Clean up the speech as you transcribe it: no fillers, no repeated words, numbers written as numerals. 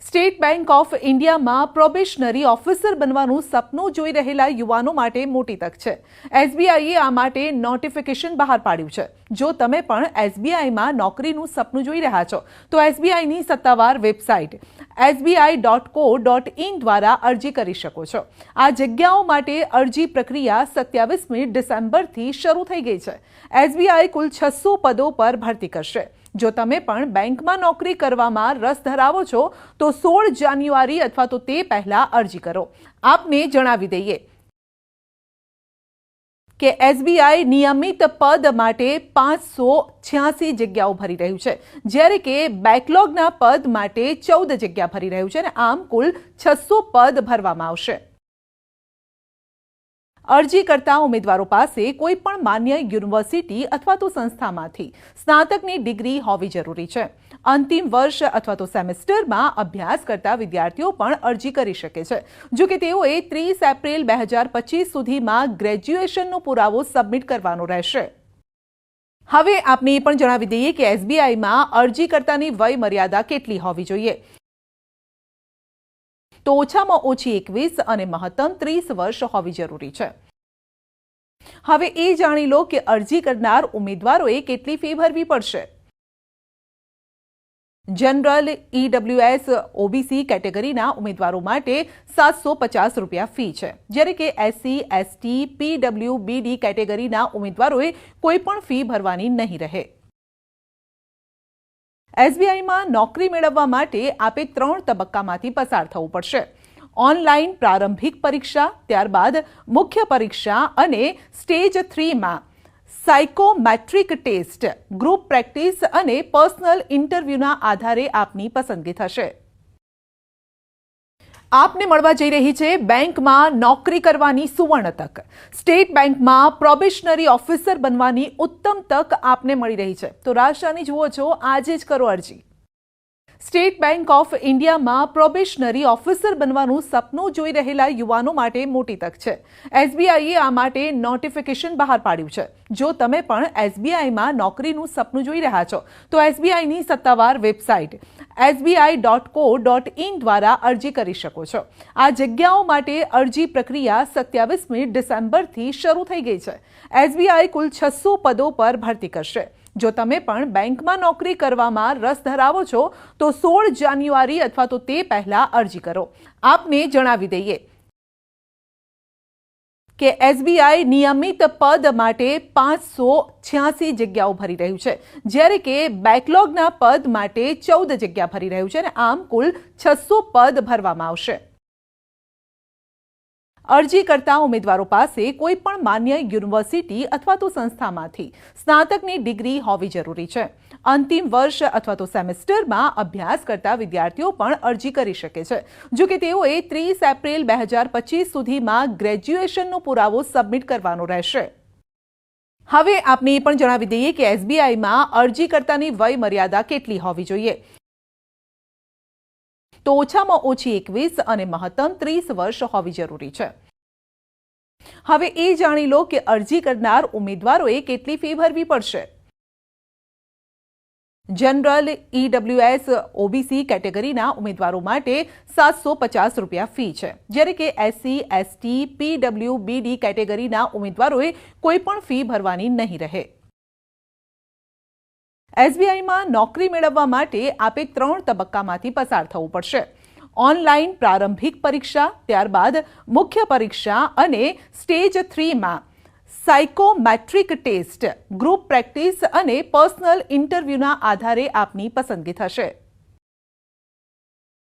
State bank of ઇન્ડિયામાં probationary officer બનવાનું સપનું જોઈ રહેલા યુવાનો માટે મોટી તક છે। એસબીઆઈએ આ માટે નોટિફિકેશન બહાર પાડ્યું છે। જો તમે પણ એસબીઆઈમાં નોકરીનું સપનું જોઈ રહ્યા છો તો એસબીઆઈની સત્તાવાર વેબસાઇટ sbi.co.in દ્વારા અરજી કરી શકો છો। આ જગ્યાઓ માટે અરજી પ્રક્રિયા 27મી ડિસેમ્બરથી શરૂ થઈ ગઈ છે। એસબીઆઈ કુલ 600 પદો પર ભરતી કરશે। જો તમે પણ બેંકમાં નોકરી કરવામાં રસ ધરાવો છો તો 16 જાન્યુઆરી અથવા તો તે પહેલા અરજી કરો। આપને જણાવી દઈએ કે એસબીઆઈ નિયમિત પદ માટે 586 જગ્યાઓ ભરી રહ્યું છે, જ્યારે કે બેકલોગના પદ માટે 14 જગ્યા ભરી રહ્યું છે અને આમ કુલ 600 પદ ભરવામાં આવશે। અરજી કરતા ઉમેદવારો પાસે કોઈ પણ માન્ય યુનિવર્સિટી અથવા તો સંસ્થામાંથી સ્નાતકની ડિગ્રી હોવી જરૂરી છે। અંતિમ વર્ષ અથવા તો સેમેસ્ટરમાં અભ્યાસ કરતા વિદ્યાર્થીઓ પણ અરજી કરી શકે છે, જો કે તેઓએ 30 એપ્રિલ 2025 સુધીમાં ગ્રેજ્યુએશનનો પુરાવો સબમિટ કરવાનો રહેશે। હવે આપને એ પણ જણાવી દઈએ કે એસબીઆઈમાં અરજીકર્તાની વય મર્યાદા કેટલી હોવી જોઈએ। તો ઓછામાં ઓછી 21 અને મહત્તમ 30 વર્ષ હોવી જરૂરી છે। હવે એ જાણી લો કે અરજી કરનાર ઉમેદવારોએ કેટલી ફી ભરવી પડશે। જનરલ, ઈડબ્લ્યુએસ, ઓબીસી કેટેગરીના ઉમેદવારો માટે 750 રૂપિયા ફી છે, જ્યારે કે એસસી, એસટી, પીડબ્લ્યુબીડી કેટેગરીના ઉમેદવારોએ કોઈ પણ ફી ભરવાની નહીં રહે। એસબીઆઈમાં નોકરી મેળવવા માટે આપે 3 તબક્કામાંથી પસાર થવું પડશે। ઓનલાઈન પ્રારંભિક પરીક્ષા, ત્યારબાદ મુખ્ય પરીક્ષા અને સ્ટેજ 3માં સાયકોમેટ્રિક ટેસ્ટ, ગ્રુપ પ્રેક્ટિસ અને પર્સનલ ઇન્ટરવ્યુના આધારે આપની પસંદગી થશે। આપને મળવા જઈ રહી છે બેંકમાં નોકરી કરવાની સુવર્ણ તક। સ્ટેટ બેંકમાં પ્રોબેશનરી ઓફિસર બનવાની ઉત્તમ તક આપને મળી રહી છે, તો રાશાની જુઓ છો, આજે જ કરો અરજી। સ્ટેટ બેંક ઓફ ઇન્ડિયામાં પ્રોબેશનરી ઓફિસર બનવાનું સપનું જોઈ રહેલા યુવાનો માટે મોટી તક છે। એસબીઆઈએ આ માટે નોટિફિકેશન બહાર પાડ્યું છે। જો તમે પણ એસબીઆઈમાં નોકરીનું સપનું જોઈ રહ્યા છો તો એસબીઆઈની સત્તાવાર વેબસાઇટ sbi.co.in દ્વારા અરજી કરી શકો છો। આ જગ્યાઓ માટે અરજી પ્રક્રિયા 27મી ડિસેમ્બરથી શરૂ થઈ ગઈ છે। એસબીઆઈ કુલ 600 પદો પર ભરતી કરશે। જો તમે પણ બેંકમાં નોકરી કરવામાં રસ ધરાવો છો તો 16 જાન્યુઆરી અથવા તો તે પહેલા અરજી કરો। આપને જણાવી દઈએ કે એસબીઆઈ નિયમિત પદ માટે 586 જગ્યાઓ ભરી રહ્યું છે, જ્યારે કે બેકલોગના પદ માટે 14 જગ્યા ભરી રહ્યું છે અને આમ કુલ 600 પદ ભરવામાં આવશે। અરજી કરતા ઉમેદવારો પાસે કોઈ પણ માન્ય યુનિવર્સિટી અથવા તો સંસ્થામાંથી સ્નાતકની ડિગ્રી હોવી જરૂરી છે। અંતિમ વર્ષ અથવા તો સેમેસ્ટરમાં અભ્યાસ કરતા વિદ્યાર્થીઓ પણ અરજી કરી શકે છે, જો કે તેઓએ 30 એપ્રિલ 2025 સુધીમાં ગ્રેજ્યુએશનનો પુરાવો સબમિટ કરવાનો રહેશે। હવે આપને એ પણ જણાવી દઈએ કે એસબીઆઈમાં અરજી કરતાની વય મર્યાદા કેટલી હોવી જોઈએ। તો ઓછામાં ઓછી 21 અને મહત્તમ 30 વર્ષ હોવી જરૂરી છે। હવે એ જાણી લો કે અરજી કરનાર ઉમેદવારોએ કેટલી ફી ભરવી પડશે। જનરલ, ઈડબ્લ્યુએસ, ઓબીસી કેટેગરીના ઉમેદવારો માટે 750 રૂપિયા ફી છે, જ્યારે કે એસસી, એસટી, પીડબ્લ્યુબીડી કેટેગરીના ઉમેદવારોએ કોઈ પણ ફી ભરવાની નહીં રહે। એસબીઆઈમાં નોકરી મેળવવા માટે આપે 3 તબક્કામાંથી પસાર થવું પડશે। ઓનલાઈન પ્રારંભિક પરીક્ષા, ત્યારબાદ મુખ્ય પરીક્ષા અને સ્ટેજ 3માં સાયકોમેટ્રિક ટેસ્ટ, ગ્રુપ પ્રેક્ટિસ અને પર્સનલ ઇન્ટરવ્યુના આધારે આપની પસંદગી થશે।